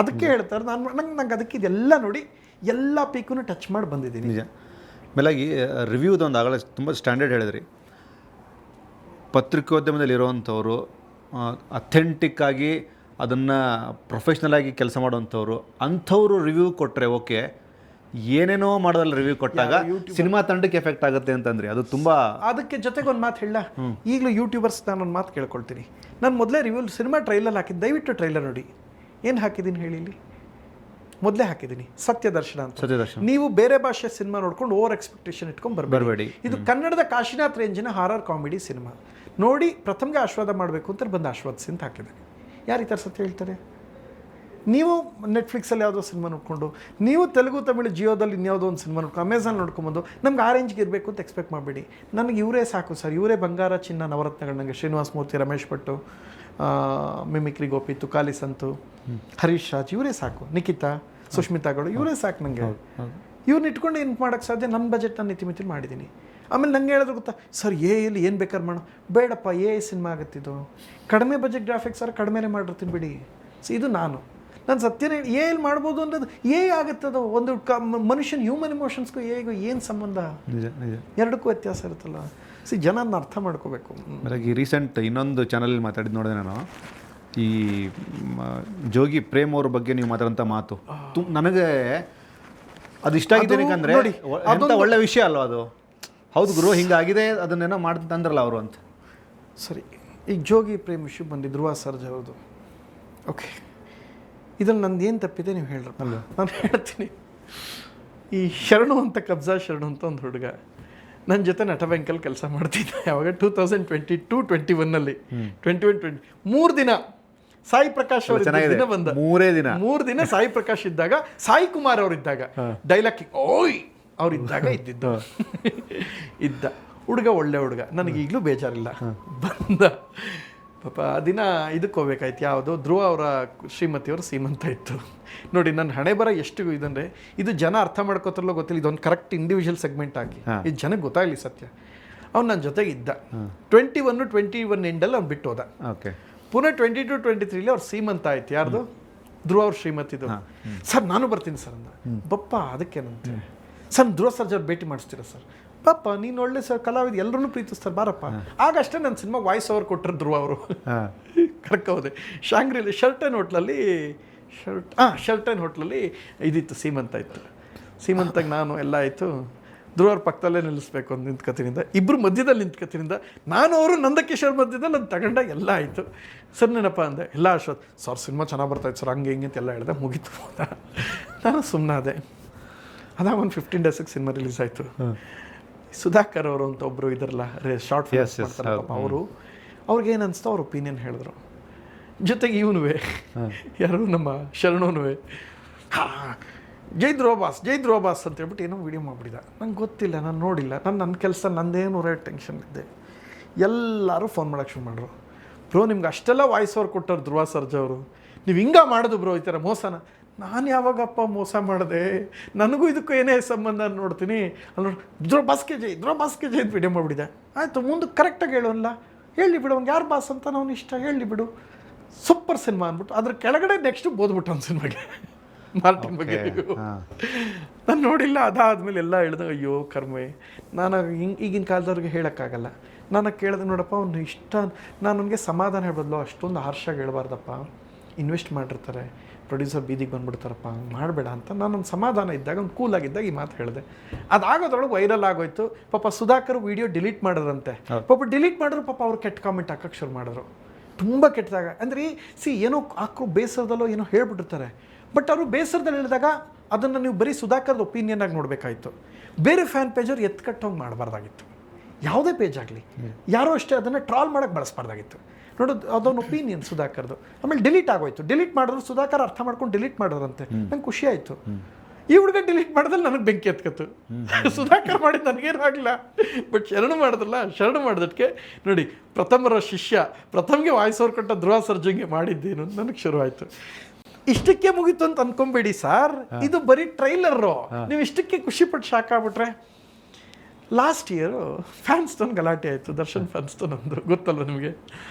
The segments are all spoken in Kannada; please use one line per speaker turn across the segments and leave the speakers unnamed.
ಅದಕ್ಕೆ ಹೇಳ್ತಾರೆ ನಂಗೆ ಅದಕ್ಕೆ ಇದೆಲ್ಲ ನೋಡಿ ಎಲ್ಲ ಪೀಕನ್ನು ಟಚ್ ಮಾಡಿ ಬಂದಿದ್ದೀನಿ.
ನಿಜ. ಮೇಲಾಗಿ ರಿವ್ಯೂದೊಂದು ಆಗಲೇ ತುಂಬ ಸ್ಟ್ಯಾಂಡರ್ಡ್ ಹೇಳಿದ್ರಿ. ಪತ್ರಿಕೋದ್ಯಮದಲ್ಲಿ ಇರೋವಂಥವ್ರು ಅಥೆಂಟಿಕ್ಕಾಗಿ ಅದನ್ನು ಪ್ರೊಫೆಷ್ನಲಾಗಿ ಕೆಲಸ ಮಾಡೋವಂಥವ್ರು ಅಂಥವ್ರು ರಿವ್ಯೂ ಕೊಟ್ಟರೆ ಓಕೆ, ಏನೇನೋ ಮಾಡೋದ್ರಲ್ಲಿ ರಿವ್ಯೂ ಕೊಟ್ಟಾಗ ಸಿನಿಮಾ ತಂಡಕ್ಕೆ ಎಫೆಕ್ಟ್ ಆಗುತ್ತೆ ಅಂತಂದ್ರಿ. ಅದು ತುಂಬ
ಅದಕ್ಕೆ ಜೊತೆಗೆ ಒಂದು ಮಾತು ಹೇಳ, ಈಗಲೂ ಯೂಟ್ಯೂಬರ್ಸ್ ನಾನೊಂದು ಮಾತು ಕೇಳ್ಕೊಳ್ತೀನಿ. ನಾನು ಮೊದಲೇ ರಿವ್ಯೂ ಸಿನಿಮಾ ಟ್ರೈಲರ್ ಹಾಕಿದ್ದು, ದಯವಿಟ್ಟು ಟ್ರೈಲರ್ ನೋಡಿ. ಏನು ಹಾಕಿದ್ದೀನಿ ಹೇಳಿ, ಇಲ್ಲಿ ಮೊದಲೇ ಹಾಕಿದ್ದೀನಿ ಸತ್ಯದರ್ಶನ ಅಂತ.
ಸತ್ಯದರ್ಶನ.
ನೀವು ಬೇರೆ ಭಾಷೆ ಸಿನಿಮಾ ನೋಡ್ಕೊಂಡು ಓವರ್ ಎಕ್ಸ್ಪೆಕ್ಟೇಷನ್ ಇಟ್ಕೊಂಡು ಬರಬೇಡಿ. ಇದು ಕನ್ನಡದ ಕಾಶಿನಾಥ್ ರೇಂಜಿನ ಹಾರರ್ ಕಾಮಿಡಿ ಸಿನಿಮಾ ನೋಡಿ ಪ್ರಥಮ್ಗೆ ಆಶೀರ್ವಾದ ಮಾಡಬೇಕು ಅಂತ ಬಂದು ಆಶೀರ್ವಾದಿಸಿ ಅಂತ ಹಾಕಿದೆ. ಯಾರು ಈ ಥರ ಸತ್ಯ ಹೇಳ್ತಾರೆ? ನೀವು ನೆಟ್ಫ್ಲಿಕ್ಸಲ್ಲಿ ಯಾವುದೋ ಸಿನಿಮಾ ನೋಡಿಕೊಂಡು, ನೀವು ತೆಲುಗು ತಮಿಳು ಜಿಯೋದಲ್ಲಿ ಇನ್ಯಾವುದೋ ಒಂದು ಸಿನಿಮಾ ನೋಡ್ಕೊಂಡು, ಅಮೆಝಾನ್ ನೋಡ್ಕೊಂಬಂದು ನಮ್ಗೆ ಆ ರೇಂಜ್ಗೆ ಇರಬೇಕು ಅಂತ ಎಕ್ಸ್ಪೆಕ್ಟ್ ಮಾಡಬೇಡಿ. ನನಗೆ ಇವರೇ ಸಾಕು ಸರ್, ಇವರೇ ಬಂಗಾರ ಚಿನ್ನ ನವರತ್ನಗಳು. ನನಗೆ ಶ್ರೀನಿವಾಸ ಮೂರ್ತಿ, ರಮೇಶ್ ಭಟ್ಟು, ಮಿಮಿಕ್ರಿ ಗೋಪಿ, ತುಕಾಲಿ ಸಂತು, ಹರೀಶ್ ರಾಜ್ ಇವರೇ ಸಾಕು, ನಿಖಿತಾ, ಸುಷ್ಮಿತಾಗಳು ಇವರೇ ಸಾಕು ನನಗೆ. ಇವ್ರನ್ನ ಇಟ್ಕೊಂಡು ಏನು ಮಾಡೋಕ್ಕೆ ಸಾಧ್ಯ? ನನ್ನ ಬಜೆಟ್ ನಾನು ಇತಿಮಿತಿ ಮಾಡಿದ್ದೀನಿ. ಆಮೇಲೆ ನಂಗೆ ಹೇಳಿದ್ರು ಗೊತ್ತಾ ಸರ್, ಎಲ್ಲಿ ಏನು ಬೇಕಾದ್ರೆ ಮಾಡೋ, ಬೇಡಪ್ಪ ಸಿನಿಮಾ ಆಗುತ್ತಿದ್ದು, ಕಡಿಮೆ ಬಜೆಟ್ ಗ್ರಾಫಿಕ್ಸ್ ಸರ್ ಕಡಿಮೆನೇ ಮಾಡಿರ್ತೀನಿ ಬಿಡಿ. ಇದು ನಾನು ಸತ್ಯನೇ ಎಲ್ಲಿ ಮಾಡ್ಬೋದು ಅನ್ನೋದು ಆಗುತ್ತದೋ. ಒಂದು ಮನುಷ್ಯನ ಹ್ಯೂಮನ್ ಇಮೋಷನ್ಸ್ಗೂ ಏನು ಸಂಬಂಧ? ಎರಡಕ್ಕೂ ವ್ಯತ್ಯಾಸ ಇರುತ್ತಲ್ಲ. ಜನನ ಅರ್ಥ ಮಾಡ್ಕೋಬೇಕು.
ಈ ರೀಸೆಂಟ್ ಇನ್ನೊಂದು ಚಾನಲಲ್ಲಿ ಮಾತಾಡಿದ್ದು ನೋಡಿದೆ ನಾನು, ಈ ಜೋಗಿ ಪ್ರೇಮ್ ಅವ್ರ ಬಗ್ಗೆ ನೀವು ಮಾತಾಡೋಂಥ ಮಾತು ನನಗೆ ಅದು ಇಷ್ಟ ಆಗಿದೆ. ಯಾಕಂದರೆ ಅಂತ ಒಳ್ಳೆ ವಿಷಯ ಅಲ್ವ ಅದು. ಹೌದು ಗುರು, ಹಿಂಗಾಗಿದೆ, ಅದನ್ನೇನೋ ಮಾಡ್ತಂದ್ರಲ್ಲ ಅವರು ಅಂತ.
ಸರಿ, ಈಗ ಜೋಗಿ ಪ್ರೇಮ್ ವಿಷಯ ಬಂದು ಧ್ರುವ ಸರ್ಜಾ ಅವ್ರದ್ದು. ಓಕೆ, ಇದ್ರಲ್ಲಿ ನಂದು ಏನು ತಪ್ಪಿದೆ ನೀವು ಹೇಳ್ರಪ್ಪ. ನಾನು ಹೇಳ್ತೀನಿ. ಈ ಶರಣು ಅಂತ, ಕಬ್ಜಾ ಶರಣು ಅಂತ ಒಂದು ಹುಡುಗ ನನ್ನ ಜೊತೆ ನಟ ಬ್ಯಾಂಕಲ್ಲಿ ಕೆಲಸ ಮಾಡ್ತಿದ್ದ. ಯಾವಾಗ 2022-21 3 ದಿನ ಸಾಯಿ ಪ್ರಕಾಶ್ ಅವ್ರ ದಿನ ಬಂದ. 3 ದಿನ ಸಾಯಿ ಪ್ರಕಾಶ್ ಇದ್ದಾಗ, ಸಾಯಿ ಕುಮಾರ್ ಅವರಿದ್ದಾಗ, ಡೈಲಾಗ್ ಓಯ್ ಅವರಿದ್ದಾಗ ಇದ್ದ ಹುಡುಗ, ಒಳ್ಳೆ ಹುಡುಗ. ನನಗೆ ಈಗಲೂ ಬೇಜಾರಿಲ್ಲ. ಬಂದ ಪಾಪ ಆ ದಿನ ಇದಕ್ಕೆ ಹೋಗ್ಬೇಕಾಯ್ತು, ಯಾವುದೋ ಧ್ರುವ ಅವರ ಶ್ರೀಮತಿಯವರು ಸೀಮಂತ ಇತ್ತು. ನೋಡಿ ನನ್ನ ಹಣೆ ಬರ ಎಷ್ಟು ಇದಂದರೆ, ಇದು ಜನ ಅರ್ಥ ಮಾಡ್ಕೋತಾರಲ್ಲೋ ಗೊತ್ತಿಲ್ಲ, ಇದೊಂದು ಕರೆಕ್ಟ್ ಇಂಡಿವಿಜುವಲ್ ಸೆಗ್ಮೆಂಟ್ ಹಾಕಿ ಇದು ಜನಕ್ಕೆ ಗೊತ್ತಾಗಲಿ ಸತ್ಯ. ಅವ್ನು ನನ್ನ ಜೊತೆಗೆ ಇದ್ದ. 21 ಎಂಡಲ್ಲಿ ಅವ್ನು ಬಿಟ್ಟು ಹೋದ. ಪುನಃ 22-23 ಅವ್ರು ಸೀಮಂತ ಆಯ್ತು. ಯಾರ್ದು? ಧ್ರುವ ಅವ್ರ ಶ್ರೀಮತಿದು. ಸರ್ ನಾನು ಬರ್ತೀನಿ ಸರ್ ಅಂದ. ಬಪ್ಪ ಅದಕ್ಕೇನಂತೆ ಸರ್, ಧ್ರುವ ಸರ್ಜಾ ಭೇಟಿ ಮಾಡಿಸ್ತೀರಾ ಸರ್? ಪಾಪ ನೀನು ಒಳ್ಳೆ ಸರ್ ಕಲಾವಿದ, ಎಲ್ಲರೂ ಪ್ರೀತಿಸ್ತಾರೆ ಬಾರಪ್ಪ. ಆಗಷ್ಟೇ ನನ್ನ ಸಿನಿಮಾ ವಾಯ್ಸ್ ಓವರ್ ಕೊಟ್ಟರು ಧ್ರುವ ಅವರು. ಕರ್ಕೋದೆ ಶಾಂಗ್ರಿಲಿ ಶರ್ಟನ್ ಹೋಟ್ಲಲ್ಲಿ ಇದಿತ್ತು, ಸೀಮಂತ ಇತ್ತು. ಸೀಮಂತಾಗ ನಾನು ಎಲ್ಲ ಆಯಿತು. ಧ್ರುವರ ಪಕ್ಕದಲ್ಲೇ ನಿಲ್ಲಿಸ್ಬೇಕು ಅಂತ ನಿಂತ್ಕತಿನಿಂದ, ಇಬ್ಬರು ಮಧ್ಯದಲ್ಲಿ ನಿಂತ್ಕತಿನಿಂದ, ನಾನು ಅವರು ನಂದಕಿಶೋರ್ ಮಧ್ಯದಲ್ಲಿ ನಾನು ತಗೊಂಡ ಎಲ್ಲ ಆಯಿತು. ಸರ್ ನೆನಪ ಅಂದೆ, ಎಲ್ಲ ಅಶ್ವತ್ ಸರ್ ಸಿನಿಮಾ ಚೆನ್ನಾಗಿ ಬರ್ತಾಯಿತ್ತು ಸರ್, ಹಂಗೆ ಹಿಂಗೆ ಅಂತೆಲ್ಲ ಹೇಳ್ದೆ. ಮುಗೀತು. ನಾನು ಸುಮ್ಮನಾದೆ. ಅದಾಗ ಒಂದು 15 ಡೇಸಿಗೆ ಸಿನಿಮಾ ರಿಲೀಸ್ ಆಯಿತು. ಸುಧಾಕರ್ ಅವರು ಅಂತ ಒಬ್ಬರು ಇದ್ರಲ್ಲ, ಶಾರ್ಟ್ ಫಿಲ್ಮ್ಸ್ ಮಾಡ್ತಾರೆ ಅವರು, ಅವ್ರಿಗೇನು ಅನಿಸ್ತು ಅವ್ರ ಒಪಿನಿಯನ್ ಹೇಳಿದ್ರು. ಜೊತೆಗೆ ಇವನು ಯಾರು ನಮ್ಮ ಶರಣವೂ ಜೈ ಧ್ರುವ ಬಾಸ್ ಅಂತ ಹೇಳ್ಬಿಟ್ಟು ಏನೋ ವೀಡಿಯೋ ಮಾಡಿಬಿಟ್ಟಿದ್ದ. ನಂಗೆ ಗೊತ್ತಿಲ್ಲ, ನಾನು ನೋಡಿಲ್ಲ, ನನ್ನ ಕೆಲಸ ನಂದೇನು ಟೆನ್ಷನ್ ಇದ್ದೆ. ಎಲ್ಲರೂ ಫೋನ್ ಮಾಡೋಕ್ಕೆ ಶುರು ಮಾಡ್ರು. ಬ್ರೋ ನಿಮ್ಗೆ ಅಷ್ಟೆಲ್ಲ ವಾಯ್ಸ್ ಓವರ್ ಕೊಟ್ಟರು ಧ್ರುವ ಸರ್ಜಾ ಅವರು, ನೀವು ಹಿಂಗೆ ಮಾಡೋದು ಬ್ರೋ ಈ ಥರ ಮೋಸನ. ನಾನು ಯಾವಾಗಪ್ಪ ಮೋಸ ಮಾಡಿದೆ? ನನಗೂ ಇದಕ್ಕೂ ಏನೇ ಸಂಬಂಧ ನೋಡ್ತೀನಿ. ಅಲ್ಲಿ ನೋಡಿ ಧ್ರುವ ಬಾಸ್ಗೆ ಜೈ ಅಂತ ವಿಡಿಯೋ ಮಾಡಿಬಿಟ್ಟಿದೆ. ಆಯಿತು, ಮುಂದೆ ಕರೆಕ್ಟಾಗಿ ಹೇಳೋಲ್ಲ, ಹೇಳಿ ಬಿಡು ಅವ್ನಿಗೆ ಯಾರು ಬಾಸ್ ಅಂತ ಅವ್ನು ಇಷ್ಟ, ಹೇಳಿ ಬಿಡು, ಸೂಪರ್ ಸಿನಿಮಾ ಅಂದ್ಬಿಟ್ಟು ಅದ್ರ ಕೆಳಗಡೆ ನೆಕ್ಸ್ಟ್ ಬೋದ್ಬಿಟ್ಟು ಅವ್ನ ಸಿನಿಮಾಗೆ ಮಾರ್ಟಿನ್ ಬಗ್ಗೆ. ನಾನು ನೋಡಿಲ್ಲ. ಅದಾದಮೇಲೆ ಎಲ್ಲ ಹೇಳಿದೆ, ಅಯ್ಯೋ ಕರ್ಮೆ, ನಾನು ಈಗಿನ ಕಾಲದವ್ರಿಗೆ ಹೇಳೋಕ್ಕಾಗಲ್ಲ. ನಾನು ಕೇಳಿದೆ, ನೋಡಪ್ಪ ಅವ್ನು ಇಷ್ಟ, ನಾನು ನನಗೆ ಸಮಾಧಾನ ಹೇಳ್ಬದ್ಲು, ಅಷ್ಟೊಂದು ಹಾರ್ಷಾಗಿ ಹೇಳ್ಬಾರ್ದಪ್ಪ, ಇನ್ವೆಸ್ಟ್ ಮಾಡಿರ್ತಾರೆ, ಪ್ರೊಡ್ಯೂಸರ್ ಬೀದಿಗೆ ಬಂದುಬಿಡ್ತಾರಪ್ಪ, ಹಂಗೆ ಮಾಡಬೇಡ ಅಂತ ನಾನೊಂದು ಸಮಾಧಾನ ಇದ್ದಾಗ, ಒಂದು ಕೂಲಾಗಿದ್ದಾಗ ಈ ಮಾತು ಹೇಳಿದೆ. ಅದಾಗೋದ್ರೊಳಗೆ ವೈರಲ್ ಆಗೋಯ್ತು. ಪಾಪ ಸುಧಾಕರ್ ವಿಡಿಯೋ ಡಿಲೀಟ್ ಮಾಡಿದ್ರಂತೆ. ಪಾಪ ಡಿಲೀಟ್ ಮಾಡಿದ್ರು, ಪಾಪ ಅವ್ರು ಕೆಟ್ಟ ಕಾಮೆಂಟ್ ಹಾಕೋಕ್ಕೆ ಶುರು ಮಾಡಿದ್ರು. ತುಂಬ ಕೆಟ್ಟದಾಗ ಅಂದರೆ ಏನೋ ಹಾಕೋ ಬೇಸರದಲ್ಲೋ ಏನೋ ಹೇಳ್ಬಿಟ್ಟಿರ್ತಾರೆ. ಬಟ್ ಅವರು ಬೇಸರದಲ್ಲಿ ಹೇಳಿದಾಗ ಅದನ್ನು ನೀವು ಬರೀ ಸುಧಾಕರ್ದ ಒಪಿನಿಯನ್ ಆಗಿ ನೋಡಬೇಕಾಯಿತು. ಬೇರೆ ಫ್ಯಾನ್ ಪೇಜವ್ರು ಎತ್ಕಟ್ಟೋಂಗೆ ಮಾಡಬಾರ್ದಾಗಿತ್ತು. ಯಾವುದೇ ಪೇಜ್ ಆಗಲಿ, ಯಾರೋ ಅಷ್ಟೇ ಅದನ್ನು ಟ್ರಾಲ್ ಮಾಡೋಕ್ಕೆ ಬಳಸಬಾರ್ದಾಗಿತ್ತು. ನೋಡೋದು ಅದೊಂದು ಒಪಿನಿಯನ್ ಸುಧಾಕರ್ದು. ಆಮೇಲೆ ಡಿಲೀಟ್ ಆಗೋಯ್ತು. ಡಿಲೀಟ್ ಮಾಡಿದ್ರು ಸುಧಾಕರ್ ಅರ್ಥ ಮಾಡ್ಕೊಂಡು ಡಿಲೀಟ್ ಮಾಡೋದಂತೆ. ನಂಗೆ ಖುಷಿ ಆಯಿತು. ಈ ಹುಡುಗ ಡಿಲೀಟ್ ಮಾಡಿದ್ರೆ ನನಗೆ ಬೆಂಕಿ ಎತ್ಕತ್ತು. ಸುಧಾಕರ್ ಮಾಡಿದ್ದು ನನಗೇನು ಆಗಲಿಲ್ಲ, ಬಟ್ ಶರಣು ಮಾಡಿದ್ರಲ್ಲ, ಶರಣು ಮಾಡಿದಕ್ಕೆ ನೋಡಿ, ಪ್ರಥಮರ ಶಿಷ್ಯ ಪ್ರಥಮ್ಗೆ ವಾಯ್ಸ್ ಓವರ್ ಕೊಟ್ಟ ಧ್ರುವ ಸರ್ಜಂಗೆ ಮಾಡಿದ್ದೇನು ನನಗೆ ಶುರುವಾಯಿತು. ಇಷ್ಟಕ್ಕೆ ಮುಗೀತು ಅಂತ ಅಂದ್ಕೊಂಬೇಡಿ ಸರ್, ಇದು ಬರೀ ಟ್ರೈಲರು. ನೀವು ಇಷ್ಟಕ್ಕೆ ಖುಷಿಪಟ್ಟು ಶಾಕ್ ಆಗ್ಬಿಟ್ರೆ. ಲಾಸ್ಟ್ ಇಯರು ಫ್ಯಾನ್ಸ್ಟೋನ್ ಗಲಾಟೆ ಆಯಿತು, ದರ್ಶನ್ ಫ್ಯಾನ್ಸ್ಟೋನ್ ಒಂದು ಗೊತ್ತಲ್ವ ನಿಮಗೆ.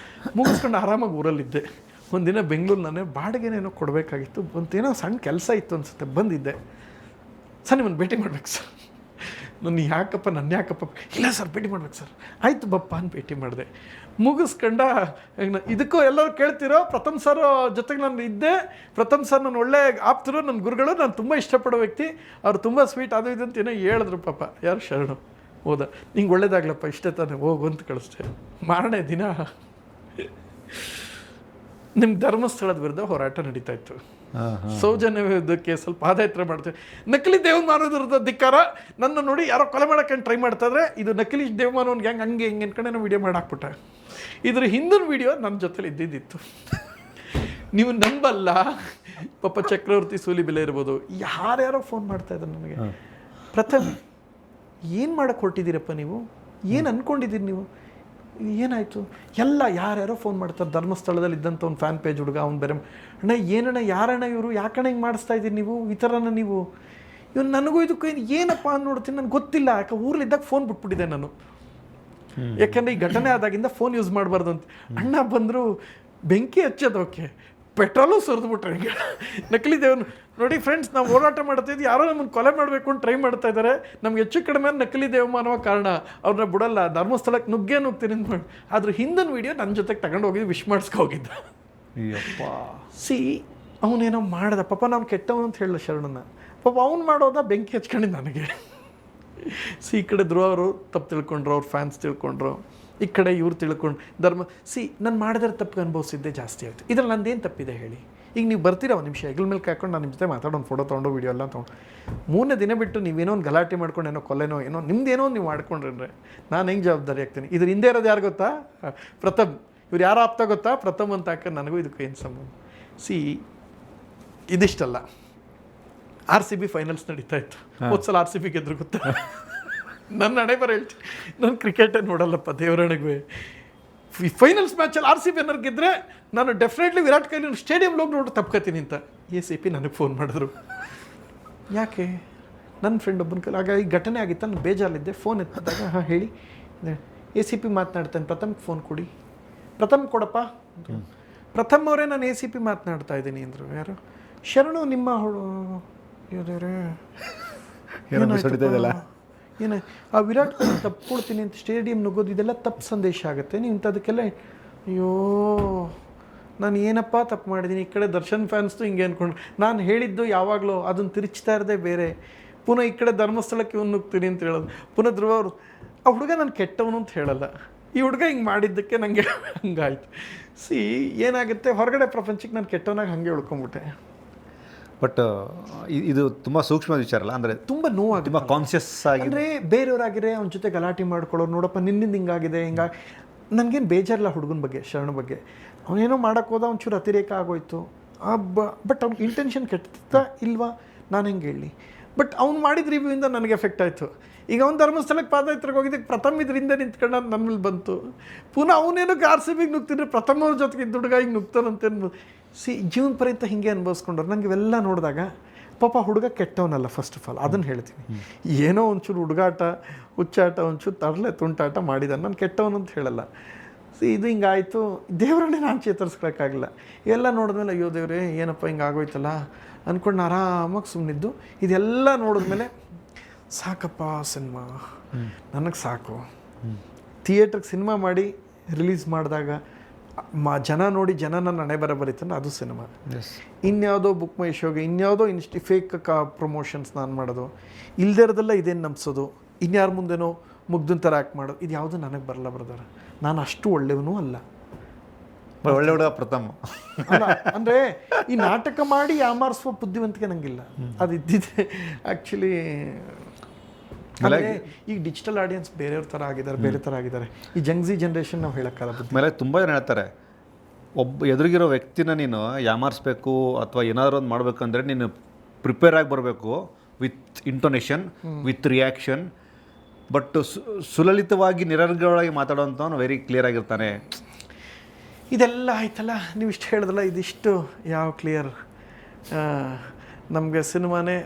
ಮುಗಿಸ್ಕೊಂಡು ಆರಾಮಾಗಿ ಊರಲ್ಲಿದ್ದೆ. ಒಂದಿನ ಬೆಂಗಳೂರಿನೇ ಬಾಡಿಗೆನೇನೋ ಕೊಡಬೇಕಾಗಿತ್ತು, ಏನೋ ಸಣ್ಣ ಕೆಲಸ ಇತ್ತು ಅನಿಸುತ್ತೆ, ಬಂದಿದ್ದೆ. ಸರ್ ನಿಮ್ಮನ್ನು ಭೇಟಿ ಮಾಡ್ಬೇಕು ಸರ್. ನನ್ನ ಯಾಕಪ್ಪ ಇಲ್ಲ ಸರ್ ಭೇಟಿ ಮಾಡ್ಬೇಕು ಸರ್. ಆಯಿತು ಬಪ್ಪ ಅಂತ ಭೇಟಿ ಮಾಡಿದೆ. ಮುಗಿಸ್ಕೊಂಡ ಇದಕ್ಕೂ ಎಲ್ಲರೂ ಕೇಳ್ತಿರೋ ಪ್ರಥಮ್ ಸರ್ ಜೊತೆಗೆ ನಾನು ಇದ್ದೆ. ಪ್ರಥಮ್ ಸರ್ ನನ್ನ ಒಳ್ಳೆ ಆಪ್ತರು, ನನ್ನ ಗುರುಗಳು, ನಾನು ತುಂಬ ಇಷ್ಟಪಡೋ ವ್ಯಕ್ತಿ. ಅವ್ರು ತುಂಬ ಸ್ವೀಟ್ ಅದು ಇದು ಅಂತ ಏನೋ ಹೇಳಿದ್ರು ಪಾಪ. ಯಾರು ಶರಣು ಹೌದಾ, ನಿಂಗೆ ಒಳ್ಳೇದಾಗ್ಲಪ್ಪ, ಇಷ್ಟೇ ತಾನೆ ಹೋಗು ಅಂತ ಕಳಿಸ್ದೆ. ಮಾರನೇ ದಿನ ನಿಮ್ಮ ಧರ್ಮಸ್ಥಳದ ವಿರುದ್ಧ ಹೋರಾಟ ನಡೀತಾ ಇತ್ತು. ಸೌಜನ್ಯ ವಿರುದ್ಧಕ್ಕೆ ಸ್ವಲ್ಪ ಪಾದಯಾತ್ರೆ ಮಾಡ್ತೇವೆ. ನಕಲಿ ದೇವಮಾನದ ವಿರುದ್ಧ ಧಿಕ್ಕಾರ. ನನ್ನ ನೋಡಿ ಯಾರೋ ಕೊಲೆ ಮಾಡೋಕ್ಕೆ ಟ್ರೈ ಮಾಡ್ತಾಯಿದ್ರೆ ಇದು ನಕಲಿ ದೇವಮಾನವನ್ಗೆ ಹಂಗೆ ಹಿಂಗೆ ಅನ್ಕೊಂಡೆ ನಾವು ವೀಡಿಯೋ ಮಾಡಾಕ್ಬಿಟ್ಟೆ. ಇದ್ರ ಹಿಂದಿನ ವೀಡಿಯೋ ನನ್ನ ಜೊತೆಲಿ ಇದ್ದಿದ್ದಿತ್ತು. ನೀವು ನಂಬಲ್ಲ ಪಾಪ ಚಕ್ರವರ್ತಿ ಸೂಲಿಬೆಲೆ ಇರ್ಬೋದು, ಯಾರ್ಯಾರೋ ಫೋನ್ ಮಾಡ್ತಾಯಿದ್ರು ನನಗೆ. ಪ್ರಥಮ್ ಏನು ಮಾಡೋಕ್ಕೆ ಹೊರಟಿದ್ದೀರಪ್ಪ ನೀವು, ಏನು ಅಂದ್ಕೊಂಡಿದ್ದೀರಿ ನೀವು, ಏನಾಯಿತು ಎಲ್ಲ ಯಾರ್ಯಾರೋ ಫೋನ್ ಮಾಡ್ತಾರೆ. ಧರ್ಮಸ್ಥಳದಲ್ಲಿ ಇದ್ದಂಥ ಒಂದು ಫ್ಯಾನ್ ಪೇಜ್ ಹುಡುಗ, ಅವ್ನು ಬೇರೆ ಅಣ್ಣ ಏನಣ್ಣ ಯಾರಣ್ಣ ಇವರು, ಯಾಕಣ್ಣ ಹಿಂಗೆ ಮಾಡಿಸ್ತಾ ಇದ್ದೀರಿ ನೀವು ಈ ಥರನ ನೀವು. ಇವ್ನು ನನಗೂ ಇದಕ್ಕೂ ಏನಪ್ಪ ಅಂತ ನೋಡ್ತೀನಿ, ನನಗೆ ಗೊತ್ತಿಲ್ಲ. ಯಾಕೆ ಊರಲ್ಲಿದ್ದಾಗ ಫೋನ್ ಬಿಟ್ಬಿಟ್ಟಿದ್ದೆ ನಾನು, ಯಾಕಂದರೆ ಈ ಘಟನೆ ಆದಾಗಿಂದ ಫೋನ್ ಯೂಸ್ ಮಾಡಬಾರ್ದು ಅಂತ. ಅಣ್ಣ ಬಂದರು ಬೆಂಕಿ ಹಚ್ಚೋದು, ಓಕೆ ಪೆಟ್ರೋಲು ಸುರಿದ್ಬಿಟ್ರೆ ಹಿಂಗೆ. ನಕಲಿ ದೇವನು ನೋಡಿ ಫ್ರೆಂಡ್ಸ್, ನಾವು ಹೋರಾಟ ಮಾಡ್ತಾಯಿದ್ವಿ, ಯಾರೋ ನಮ್ಮನ್ನು ಕೊಲೆ ಮಾಡಬೇಕು ಅಂತ ಟ್ರೈ ಮಾಡ್ತಾ ಇದ್ದಾರೆ. ನಮ್ಗೆ ಹೆಚ್ಚು ಕಡಿಮೆ ನಕಲಿ ದೇವಮಾನವ ಕಾರಣ, ಅವ್ರನ್ನ ಬಿಡಲ್ಲ, ಧರ್ಮಸ್ಥಳಕ್ಕೆ ನುಗ್ಗೇನು ಮಾಡಿ. ಆದ್ರೆ ಹಿಂದಿನ ವೀಡಿಯೋ ನನ್ನ ಜೊತೆಗೆ ತಗೊಂಡು ಹೋಗಿದ್ದು, ವಿಶ್ ಮಾಡಿಸ್ಕೊ ಹೋಗಿದ್ದ. ಸಿ ಅವನೇನೋ ಮಾಡ್ದ ಪಾಪ, ನಾನು ಕೆಟ್ಟವನು ಅಂತ ಹೇಳಲ್ಲ ಶರಣನ್ನ. ಪಾಪ ಅವ್ನು ಮಾಡೋದ ಬೆಂಕಿ ಹಚ್ಕೊಂಡಿದ್ದು ನನಗೆ. ಸಿ ಈ ಕಡೆ ಧ್ರುವ ಅವರು ತಪ್ಪು ತಿಳ್ಕೊಂಡ್ರು, ಅವ್ರ ಫ್ಯಾನ್ಸ್ ತಿಳ್ಕೊಂಡ್ರು, ಈ ಕಡೆ ಇವ್ರು ತಿಳ್ಕೊಂಡು ನಾನು ಮಾಡಿದ್ರೆ ತಪ್ಪಿಗೆ ಅನುಭವಿಸಿದ್ದೆ ಜಾಸ್ತಿ ಆಯಿತು. ಇದ್ರಲ್ಲಿ ನಂದೇನು ತಪ್ಪಿದೆ ಹೇಳಿ. ಈಗ ನೀವು ಬರ್ತೀರ ಒಂದು ನಿಮಿಷ ಹೆಗಲ ಮೇಲೆ ಕಾಯ್ಕೊಂಡು ನಾನು ನಿಮ್ಮ ಜೊತೆ ಮಾತಾಡೋದು, ಫೋಟೋ ತೊಗೊಂಡು ವೀಡಿಯೋ ಎಲ್ಲ ತೊಗೊಂಡು 3ನೇ ದಿನ ಬಿಟ್ಟು ನೀವೇನೋ ಒಂದು ಗಲಾಟೆ ಮಾಡ್ಕೊಂಡು ಏನೋ ಕೊಲೆನೋ ಏನೋ ನಿಮ್ದೇನೋ ನೀವು ಮಾಡ್ಕೊಂಡ್ರೆ ನಾನು ಹೆಂಗೆ ಜವಾಬ್ದಾರಿ ಆಗ್ತೀನಿ. ಇದ್ರ ಹಿಂದೆ ಇರೋದು ಯಾರು ಗೊತ್ತಾ? ಪ್ರಥಮ್. ಇವ್ರು ಯಾರು ಆಪ್ತ ಗೊತ್ತಾ? ಪ್ರಥಮ್ ಅಂತ ಹಾಕಿ ನನಗೂ ಇದಕ್ಕೂ ಏನು ಸಂಬಂಧ. ಸಿ ಇದಿಷ್ಟಲ್ಲ, RCB ಫೈನಲ್ಸ್ ನಡೀತಾ ಇತ್ತು. ಹೋದ್ಸಲ RCB ಗೆದ್ರು ಗೊತ್ತಾ? ನನ್ನ ಹಣೆ ಬರ ಹೇಳ್ತೀನಿ, ನಾನು ಕ್ರಿಕೆಟೇ ನೋಡಲ್ಲಪ್ಪ ದೇವರಣೆಗೂ. ಫೈನಲ್ಸ್ ಮ್ಯಾಚಲ್ಲಿ RCB ಏನಾರು ಗೆದ್ದರೆ ನಾನು ಡೆಫಿನೆಟ್ಲಿ ವಿರಾಟ್ ಕೊಹ್ಲಿ ಸ್ಟೇಡಿಯಮ್ಗೆ ಹೋಗಿ ನೋಡಿ ತಪ್ಕೊತೀನಿ ಅಂತ ACP ನನಗೆ ಫೋನ್ ಮಾಡಿದ್ರು. ಯಾಕೆ ನನ್ನ ಫ್ರೆಂಡ್ ಒಬ್ಬನ ಕೈಲಿ ಆಗ ಈ ಘಟನೆ ಆಗಿತ್ತು, ನಾನು ಬೇಜಾರಲ್ಲಿದ್ದೆ. ಫೋನ್ ಎತ್ತಿದಾಗ ಹಾಂ ಹೇಳಿ, ACP ಮಾತನಾಡ್ತಾನೆ, ಪ್ರಥಮ್ಗೆ ಫೋನ್ ಕೊಡಿ. ಪ್ರಥಮ್ ಕೊಡಪ್ಪ. ಪ್ರಥಮ್ ಅವರೇ ನಾನು ACP ಮಾತನಾಡ್ತಾ ಇದ್ದೀನಿ ಅಂದರು. ಯಾರು? ಶರಣು ನಿಮ್ಮ ಏನೇ ಆ ವಿರಾಟ್ ಕೊಹ್ಲಿ ತಪ್ಕೊಡ್ತೀನಿ ಅಂತ ಸ್ಟೇಡಿಯಂ ನುಗ್ಗೋದು, ಇದೆಲ್ಲ ತಪ್ಪು ಸಂದೇಶ ಆಗುತ್ತೆ. ನೀವು ಇಂಥದಕ್ಕೆಲ್ಲ ಅಯ್ಯೋ ನಾನು ಏನಪ್ಪ ತಪ್ಪು ಮಾಡಿದ್ದೀನಿ. ಈ ಕಡೆ ದರ್ಶನ್ ಫ್ಯಾನ್ಸ್ದು ಹಿಂಗೆ ಅಂದ್ಕೊಂಡು ನಾನು ಹೇಳಿದ್ದು ಯಾವಾಗಲೂ ಅದನ್ನು ತಿರುಚ್ತಾ ಇರದೆ ಬೇರೆ. ಪುನಃ ಈ ಕಡೆ ಧರ್ಮಸ್ಥಳಕ್ಕೆ ಇವ್ನು ನುಗ್ತೀನಿ ಅಂತ ಹೇಳೋದು. ಪುನಃ ಧ್ರುವ ಅವರು ಆ ಹುಡುಗ ನಾನು ಕೆಟ್ಟವನು ಅಂತ ಹೇಳಲ್ಲ, ಈ ಹುಡುಗ ಹಿಂಗೆ ಮಾಡಿದ್ದಕ್ಕೆ ನನಗೆ ಹಂಗಾಯ್ತು. ಸಿ ಏನಾಗುತ್ತೆ, ಹೊರಗಡೆ ಪ್ರಪಂಚಕ್ಕೆ ನಾನು ಕೆಟ್ಟವನಾಗ ಹಾಗೆ ಉಳ್ಕೊಂಬಿಟ್ಟೆ.
ಬಟ್ ಇದು ತುಂಬ ಸೂಕ್ಷ್ಮ ವಿಚಾರ ಅಲ್ಲ, ಅಂದರೆ
ತುಂಬ ನೋವಾಗುತ್ತೆ,
ತುಂಬ ಕಾನ್ಷಿಯಸ್ ಆಗಿ. ಅಂದರೆ
ಬೇರೆಯವರಾಗಿರೇ ಅವನ ಜೊತೆ ಗಲಾಟೆ ಮಾಡ್ಕೊಳ್ಳೋರು, ನೋಡಪ್ಪ ನಿನ್ನಿಂದ ಹಿಂಗಾಗಿದೆ ಹಿಂಗಾಗಿ. ನನಗೇನು ಬೇಜಾರಿಲ್ಲ ಹುಡುಗನ ಬಗ್ಗೆ, ಶರಣ ಬಗ್ಗೆ. ಅವನೇನೋ ಮಾಡೋಕ್ಕೆ ಹೋದ, ಒಂಚೂರು ಅತಿರೇಕ ಆಗೋಯ್ತು. ಬಟ್ ಅವ್ನಿಗೆ ಇಂಟೆನ್ಷನ್ ಕೆಟ್ಟಿತ್ತಾ ಇಲ್ವಾ ನಾನು ಹೆಂಗೆ ಹೇಳಿ. ಬಟ್ ಅವ್ನು ಮಾಡಿದ ರಿವ್ಯೂಯಿಂದ ನನಗೆ ಎಫೆಕ್ಟ್ ಆಯಿತು. ಈಗ ಅವ್ನು ಧರ್ಮಸ್ಥಳಕ್ಕೆ ಪಾದಯಾತ್ರೆಗೆ ಹೋಗಿದ್ದಕ್ಕೆ ಪ್ರಥಮ್ ಇದರಿಂದ ನಿಂತ್ಕೊಂಡು ನನ್ನ ಮೇಲೆ ಬಂತು. ಪುನಃ ಅವನೇನಕ್ಕೆ RCBಗೆ ನುಗ್ತಿದ್ರೆ ಪ್ರಥಮ ಅವ್ರ ಜೊತೆಗೆ ಇದ್ದ ಹುಡುಗ ಹಿಂಗೆ ನುಗ್ತಾನಂತ ಅನ್ಬೋದು. ಜೀವನ ಪರ್ಯಂತ ಹಿಂಗೆ ಅನುಭವಿಸ್ಕೊಂಡ್ರು. ನನಗೆ ಇವೆಲ್ಲ ನೋಡಿದಾಗ ಪಾಪ ಹುಡುಗ ಕೆಟ್ಟವನಲ್ಲ, ಫಸ್ಟ್ ಆಫ್ ಆಲ್ ಅದನ್ನು ಹೇಳ್ತೀನಿ. ಏನೋ ಒಂಚೂರು ಹುಡುಗಾಟ, ಹುಚ್ಚಾಟ, ಒಂಚೂರು ತರಲೆ ತುಂಟಾಟ ಮಾಡಿದ, ನಾನು ಕೆಟ್ಟವನು ಅಂತ ಹೇಳಲ್ಲ. ಇದು ಹಿಂಗಾಯಿತು, ದೇವರನ್ನೇ ನಾನು ಚೇತರಿಸ್ಕೊಳಕ್ಕಾಗಲಿಲ್ಲ. ಇವೆಲ್ಲ ನೋಡಿದ್ಮೇಲೆ ಅಯ್ಯೋ ದೇವ್ರೇ ಏನಪ್ಪ ಹಿಂಗೆ ಆಗೋಯ್ತಲ್ಲ ಅಂದ್ಕೊಂಡು ಆರಾಮಾಗಿ ಸುಮ್ಮನಿದ್ದು. ಇದೆಲ್ಲ ನೋಡಿದ್ಮೇಲೆ ಸಾಕಪ್ಪ ಸಿನಿಮಾ, ನನಗೆ ಸಾಕು. ಥಿಯೇಟ್ರಿಗೆ ಸಿನಿಮಾ ಮಾಡಿ ರಿಲೀಸ್ ಮಾಡಿದಾಗ ಜನ ನೋಡಿ ಜನ ನನ್ನ ಹಣೆ ಬರೀತಾನೆ, ಅದು ಸಿನಿಮಾ. ಇನ್ಯಾವುದೋ ಬುಕ್ ಮೈ ಶೋಗೆ ಇನ್ಯಾವುದೋ ಫೇಕ್ ಪ್ರಮೋಷನ್ಸ್ ನಾನು ಮಾಡೋದು, ಇಲ್ಲದೇ ಇರೋದೆಲ್ಲ ಇದೇನು ನಂಬಿಸೋದು, ಇನ್ಯಾರ ಮುಂದೆನೋ ಮುಗ್ದನ್ ಥರ ಆ್ಯಕ್ಟ್ ಮಾಡೋದು, ಇದು ಯಾವುದು ನನಗೆ ಬರಲ್ಲ ಬ್ರದರ್. ನಾನು ಅಷ್ಟು ಒಳ್ಳೆಯವನೂ ಅಲ್ಲ.
ಒಳ್ಳೆ ಹುಡುಗ ಪ್ರಥಮ
ಅಲ್ಲ ಅಂದರೆ ಈ ನಾಟಕ ಮಾಡಿ ಯಾಮಾರಿಸುವ ಬುದ್ಧಿವಂತಿಕೆ ನನಗಿಲ್ಲ. ಅದು ಇದ್ದಿದ್ದೆ ಆ್ಯಕ್ಚುಲಿ. ಈಗ ಡಿಜಿಟಲ್ ಆಡಿಯನ್ಸ್ ಬೇರೆಯವ್ರ ಥರ ಆಗಿದ್ದಾರೆ, ಬೇರೆ ಥರ ಆಗಿದ್ದಾರೆ. ಈ ಜಂಗ್ಜಿ ಜನ್ರೇಷನ್ ನಾವು ಹೇಳೋಕ್ಕಾಗಲ್ಲ.
ಆಮೇಲೆ ತುಂಬ ಜನ ಹೇಳ್ತಾರೆ, ಒಬ್ಬ ಎದುರಿಗಿರೋ ವ್ಯಕ್ತಿನ ನೀನು ಯಾಮಾರಿಸ್ಬೇಕು ಅಥವಾ ಏನಾದರೂ ಒಂದು ಮಾಡಬೇಕಂದ್ರೆ ನೀನು ಪ್ರಿಪೇರ್ ಆಗಿ ಬರಬೇಕು, with intonation, with reaction. But ಸುಲಲಿತವಾಗಿ ನಿರರ್ಗಳವಾಗಿ ಮಾತಾಡೋಂಥವ್ನು ವೆರಿ ಕ್ಲಿಯರ್ ಆಗಿರ್ತಾನೆ.
ಇದೆಲ್ಲ ಆಯ್ತಲ್ಲ, ನೀವು ಇಷ್ಟು ಹೇಳಿದ್ರಲ್ಲ, ಇದಿಷ್ಟು ಯಾವ ಕ್ಲಿಯರ್. ನಮಗೆ ಸಿನಿಮಾನೇ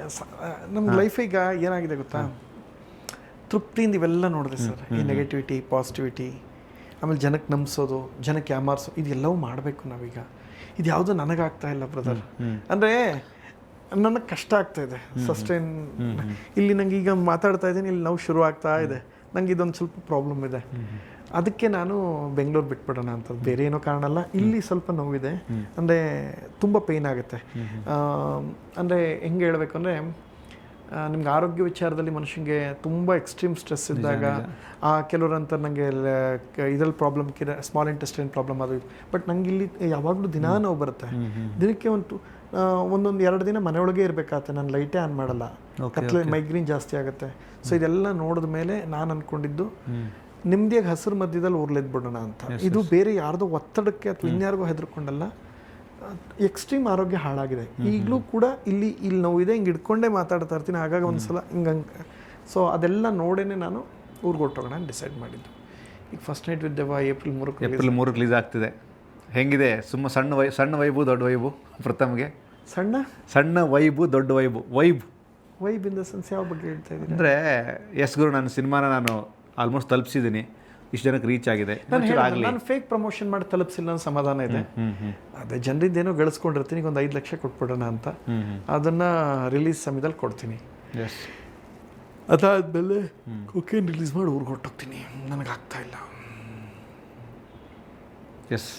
ನಮ್ಮ ಲೈಫೀಗ ಏನಾಗಿದೆ ಗೊತ್ತಾ, ತೃಪ್ತಿಯಿಂದ ಇವೆಲ್ಲ ನೋಡಿದೆ ಸರ್. ಈ ನೆಗೆಟಿವಿಟಿ, ಪಾಸಿಟಿವಿಟಿ, ಆಮೇಲೆ ಜನಕ್ಕೆ ನಂಬಿಸೋದು, ಜನಕ್ಕೆ ಯಾಮಾರಿಸೋದು, ಇದೆಲ್ಲವೂ ಮಾಡಬೇಕು ನಾವೀಗ. ಇದು ಯಾವುದೂ ನನಗಾಗ್ತಾ ಇಲ್ಲ ಬ್ರದರ್. ಅಂದರೆ ನನಗೆ ಕಷ್ಟ ಆಗ್ತಾ ಇದೆ ಸಸ್ಟೈನ್. ಇಲ್ಲಿ ನಂಗೆ ಈಗ ಮಾತಾಡ್ತಾ ಇದ್ದೀನಿ, ಇಲ್ಲಿ ನೋವು ಶುರು ಆಗ್ತಾ ಇದೆ, ನಂಗೆ ಇದೊಂದು ಸ್ವಲ್ಪ ಪ್ರಾಬ್ಲಮ್ ಇದೆ. ಅದಕ್ಕೆ ನಾನು ಬೆಂಗಳೂರು ಬಿಟ್ಬಿಡೋಣ ಅಂತ, ಬೇರೆ ಏನೋ ಕಾರಣ ಅಲ್ಲ. ಇಲ್ಲಿ ಸ್ವಲ್ಪ ನೋವಿದೆ, ಅಂದರೆ ತುಂಬ ಪೇಯ್ನ್ ಆಗುತ್ತೆ. ಅಂದರೆ ಹೆಂಗೆ ಹೇಳಬೇಕು ಅಂದರೆ, ನಿಮ್ಗೆ ಆರೋಗ್ಯ ವಿಚಾರದಲ್ಲಿ ಮನುಷ್ಯನಿಗೆ ತುಂಬ ಎಕ್ಸ್ಟ್ರೀಮ್ ಸ್ಟ್ರೆಸ್ ಇದ್ದಾಗ ಕೆಲವರು ಅಂತಾರೆ ನನಗೆ ಇದರಲ್ಲಿ ಪ್ರಾಬ್ಲಮ್ ಸ್ಮಾಲ್ ಇಂಟೆಸ್ಟೈನ್ ಪ್ರಾಬ್ಲಮ್ ಅದು. ಬಟ್ ನಂಗೆ ಇಲ್ಲಿ ಯಾವಾಗಲೂ ದಿನಾ ನೋವು ಬರುತ್ತೆ. ದಿನಕ್ಕೆ ಒಂದೊಂದು 2 ದಿನ ಮನೆಯೊಳಗೆ ಇರಬೇಕಾಗತ್ತೆ, ನಾನು ಲೈಟೇ ಆನ್ ಮಾಡಲ್ಲ, ಕತ್ಲೆ ಮೈಗ್ರೀನ್ ಜಾಸ್ತಿ ಆಗುತ್ತೆ. ಸೊ ಇದೆಲ್ಲ ನೋಡಿದ ಮೇಲೆ ನಾನು ಅಂದ್ಕೊಂಡಿದ್ದು ನಿಮ್ಮದಿಯಾಗಿ ಹಸಿರು ಮಧ್ಯದಲ್ಲಿ ಉರ್ಲೆದ್ಬಿಡೋಣ ಅಂತ. ಇದು ಬೇರೆ ಯಾರ್ದೋ ಒತ್ತಡಕ್ಕೆ ಅಥವಾ ಇನ್ಯಾರಿಗೂ ಹೆದರ್ಕೊಂಡಲ್ಲ, ಎಕ್ಸ್ಟ್ರೀಮ್ ಆರೋಗ್ಯ ಹಾಳಾಗಿದೆ. ಈಗಲೂ ಕೂಡ ಇಲ್ಲಿ ನೋವಿದೆ, ಹಿಂಗೆ ಹಿಡ್ಕೊಂಡೇ ಮಾತಾಡ್ತಾ ಇರ್ತೀನಿ, ಆಗಾಗ ಒಂದ್ಸಲ ಹಿಂಗಂಗೆ. ಸೊ ಅದೆಲ್ಲ ನೋಡೇ ನಾನು ಊರಿಗೆ ಹೊರಟೋಗೋಣ ಡಿಸೈಡ್ ಮಾಡಿದ್ದು. ಈಗ ಫಸ್ಟ್ ನೈಟ್ ವಿತ್ ದೆವ್ವ ಏಪ್ರಿಲ್ 3
ರಿಲೀಸ್ ಆಗ್ತಿದೆ. ಹೆಂಗಿದೆ? ಸಣ್ಣ ವೈಬು ದೊಡ್ಡ ವೈಬು ಪ್ರಥಮ್ಗೆ? ಸಣ್ಣ ವೈಬು ದೊಡ್ಡ ವೈಬ್
ಇನ್ ದ ಸೆನ್ಸ್ ಯಾವ ಬಗ್ಗೆ ಹೇಳ್ತಾ ಇದ್ದೀನಿ
ಅಂದರೆ, ಎಸ್ ಗುರು, ನನ್ನ ಸಿನಿಮಾನ ನಾನು ಆಲ್ಮೋಸ್ಟ್ ತಲುಪಿಸಿದ್ದೀನಿ, ಇಷ್ಟು ಜನಕ್ಕೆ ರೀಚ್ ಆಗಿದೆ.
ನಾನು ಫೇಕ್ ಪ್ರಮೋಷನ್ ಮಾಡಿ ತಲುಪಿಸಿಲ್ಲ ಅನ್ನೋ ಸಮಾಧಾನ ಇದೆ. ಅದೇ ಜನರಿಂದೇನೋ ಗಳಿಸ್ಕೊಂಡಿರ್ತೀನಿ, ಈಗ ಒಂದು 5 ಲಕ್ಷ ಕೊಟ್ಬಿಡೋಣ ಅಂತ. ಅದನ್ನು ರಿಲೀಸ್ ಸಮಯದಲ್ಲಿ ಕೊಡ್ತೀನಿ. ಅದಾದಮೇಲೆ ಕೊಕೇನ್ ರಿಲೀಸ್ ಮಾಡಿ ಊರಿಗೆ ಹೊರಟೋಗ್ತೀನಿ. ನನಗಾಗ್ತಾ ಇಲ್ಲ.
ಎಸ್,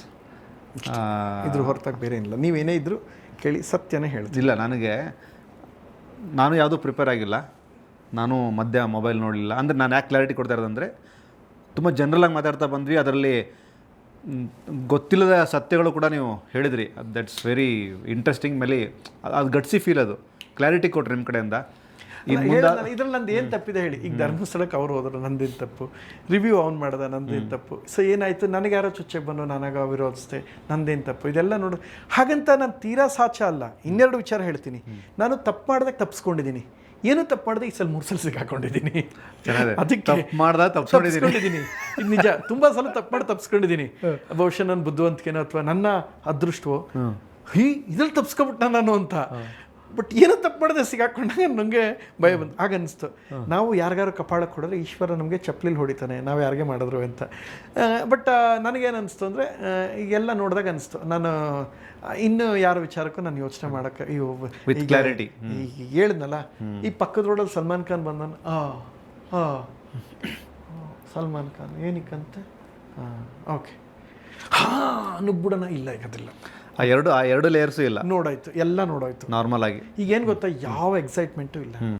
ಇದ್ರ ಹೊರತಾಗಿ ಬೇರೆ ಏನಿಲ್ಲ. ನೀವೇನೇ ಇದ್ದರೂ ಕೇಳಿ, ಸತ್ಯನೇ ಹೇಳ್ತೀನಿ.
ಇಲ್ಲ, ನಾನು ಯಾವುದೂ ಪ್ರಿಪೇರ್ ಆಗಿಲ್ಲ. ನಾನು ಮಧ್ಯ ಮೊಬೈಲ್ ನೋಡಲಿಲ್ಲ. ಅಂದರೆ ನಾನು ಯಾಕೆ ಕ್ಲಾರಿಟಿ ಕೊಡ್ತಾ ಇರೋದಂದರೆ, ತುಂಬ ಜನರಲಾಗಿ ಮಾತಾಡ್ತಾ ಬಂದ್ವಿ, ಅದರಲ್ಲಿ ಗೊತ್ತಿಲ್ಲದ ಸತ್ಯಗಳು ಕೂಡ ನೀವು ಹೇಳಿದ್ರಿ. That's very interesting. ಮೇಲೆ ಅದು ಗಟ್ಸಿ ಫೀಲ್, ಅದು ಕ್ಲಾರಿಟಿ ಕೊಟ್ರಿ ನಿಮ್ಮ ಕಡೆಯಿಂದ.
ಇದ್ರಲ್ಲಿ ನಂದು ಏನು ತಪ್ಪಿದೆ ಹೇಳಿ? ಈಗ ಧರ್ಮಸ್ಥಳಕ್ಕೆ ಅವ್ರು ಹೋದ್ರು, ನಂದೇನು ತಪ್ಪು? ರಿವ್ಯೂ ಅವ್ನು ಮಾಡ್ದೆ, ನಂದೇನು ತಪ್ಪು? ಸೊ ಏನಾಯಿತು, ನನಗೆ ಯಾರೋ ಚುಚ್ಚಕ್ಕೆ ಬಂದು ನನಗೆ ವಿರೋಧಿಸ್ತೆ, ನಂದೇನು ತಪ್ಪು? ಇದೆಲ್ಲ ನೋಡು. ಹಾಗಂತ ನಾನು ತೀರಾ ಸಾಚ ಅಲ್ಲ. 2 ವಿಚಾರ ಹೇಳ್ತೀನಿ. ನಾನು ತಪ್ಪು ಮಾಡಿದಾಗ ತಪ್ಪಿಸ್ಕೊಂಡಿದ್ದೀನಿ, ಏನು ತಪ್ಪು ಮಾಡಿದೆ ಈ ಸಲ 3 ಸಲ ಸಿಕ್ಕಾಕೊಂಡಿದ್ದೀನಿ. ಅದಕ್ಕೆ ತಪ್ಪಿಸ್ಕೊಂಡಿದ್ದೀನಿ. ಇದು ನಿಜ, ತುಂಬ ಸಲ ತಪ್ಪು ಮಾಡಿ ತಪ್ಪಿಸ್ಕೊಂಡಿದ್ದೀನಿ. ಬಹುಶಃ ನನ್ನ ಬುದ್ಧಿವಂತಿಕೆನೋ ಅಥವಾ ನನ್ನ ಅದೃಷ್ಟವೋ, ಇದ್ರಲ್ಲಿ ತಪ್ಪಿಸ್ಕೊಬಿಟ್ಟ ನಾನು ಅಂತ. ಬಟ್ ಏನೋ ತಪ್ಪು ಮಾಡಿದೆ ಸಿಗಾಕೊಂಡಾಗ ನನಗೆ ಭಯ ಬಂತು. ಆಗ ಅನಿಸ್ತು, ನಾವು ಯಾರಿಗಾರು ಕಪಾಳಕ್ಕೆ ಹೊಡೆದ್ರೆ ಈಶ್ವರ ನಮಗೆ ಚಪ್ಪಲಿಲಿ ಹೊಡಿತಾನೆ, ನಾವು ಯಾರಿಗೆ ಮಾಡಿದ್ರು ಅಂತ. ಬಟ್ ನನಗೇನು ಅನಿಸ್ತು ಅಂದರೆ, ಈಗೆಲ್ಲ ನೋಡಿದಾಗ ಅನಿಸ್ತು, ನಾನು ಇನ್ನು ಯಾರ ವಿಚಾರಕ್ಕೂ ನಾನು ಯೋಚನೆ ಮಾಡೋಕ್ಕೆ
ವಿತ್ ಕ್ಲಾರಿಟಿ.
ಈಗ ಹೇಳಿದ್ನಲ್ಲ, ಈ ಪಕ್ಕದ ರೋಡಲ್ಲಿ ಸಲ್ಮಾನ್ ಖಾನ್ ಬಂದನು. ಸಲ್ಮಾನ್ ಖಾನ್ ಏನಕ್ಕಂತೆ, ಓಕೆ ನುಗ್ಬಿಡೋಣ. ಇಲ್ಲ, ಈಗ ಅದಿಲ್ಲ.
ಆ ಎರಡು ಲೇಯರ್ಸು ಇಲ್ಲ.
ನೋಡಾಯ್ತು, ಎಲ್ಲ ನೋಡಾಯ್ತು
ನಾರ್ಮಲ್ ಆಗಿ.
ಈಗೇನು ಗೊತ್ತಾ, ಯಾವ ಎಕ್ಸೈಟ್ಮೆಂಟು ಇಲ್ಲ.